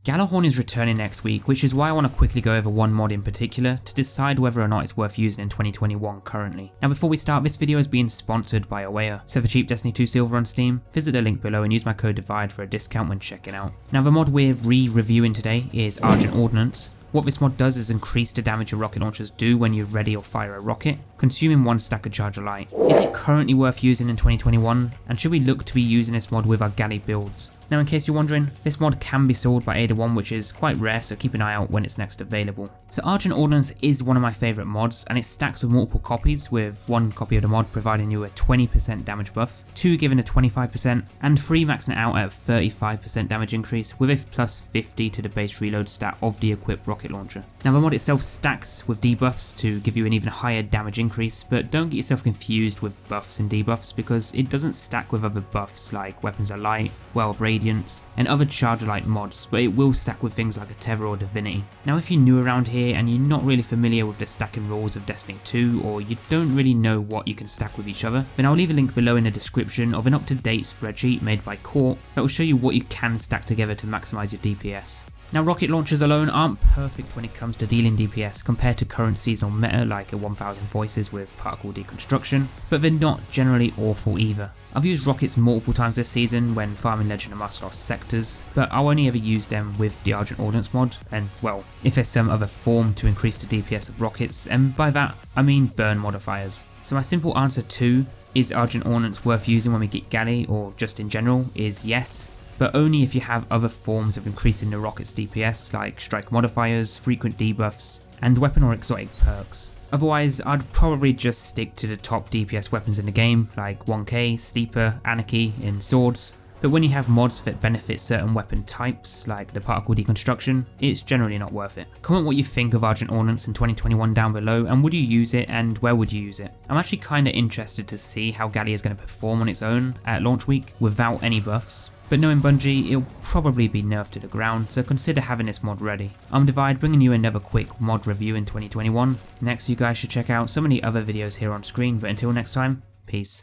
Gjallarhorn is returning next week, which is why I want to quickly go over one mod in particular to decide whether or not it's worth using in 2021 currently. Now before we start, this video is being sponsored by Awaya, so for cheap Destiny 2 Silver on Steam, visit the link below and use my code DIVIDE for a discount when checking out. Now the mod we're re-reviewing today is Argent Ordnance. What this mod does is increase the damage your rocket launchers do when you ready or fire a rocket, consuming 1 stack of Charger Light. Is it currently worth using in 2021, and should we look to be using this mod with our galley builds? Now in case you're wondering, this mod can be sold by Ada1, which is quite rare, so keep an eye out when it's next available. So Argent Ordnance is one of my favourite mods, and it stacks with multiple copies, with 1 copy of the mod providing you a 20% damage buff, 2 giving a 25%, and 3 maxing out at a 35% damage increase with a plus 50 to the base reload stat of the equipped rocket launcher. Now the mod itself stacks with debuffs to give you an even higher damage increase, but don't get yourself confused with buffs and debuffs because it doesn't stack with other buffs like Weapons of Light, Well of Radiance, and other Charger Light mods, but it will stack with things like a Tether or Divinity. Now if you're new around here and you're not really familiar with the stacking rules of Destiny 2, or you don't really know what you can stack with each other, then I'll leave a link below in the description of an up-to-date spreadsheet made by Court that will show you what you can stack together to maximise your DPS. Now rocket launchers alone aren't perfect when it comes to dealing DPS compared to current seasonal meta like a 1000 Voices with particle deconstruction, but they're not generally awful either. I've used rockets multiple times this season when farming Legend of Must Lost sectors, but I'll only ever use them with the Argent Ordnance mod, and well, if there's some other form to increase the DPS of rockets, and by that I mean burn modifiers. So my simple answer to, is Argent Ordnance worth using when we get galley or just in general, is yes. But only if you have other forms of increasing the rocket's DPS like strike modifiers, frequent debuffs, and weapon or exotic perks. Otherwise, I'd probably just stick to the top DPS weapons in the game like 1k, Steeper, Anarchy in swords. But when you have mods that benefit certain weapon types like the particle deconstruction, it's generally not worth it. Comment what you think of Argent Ordnance in 2021 down below, and would you use it and where would you use it? I'm actually kinda interested to see how Galley is going to perform on its own at launch week without any buffs. But knowing Bungie, it'll probably be nerfed to the ground, so consider having this mod ready. I'm Divide, bringing you another quick mod review in 2021. Next you guys should check out some of the other videos here on screen, but until next time, peace.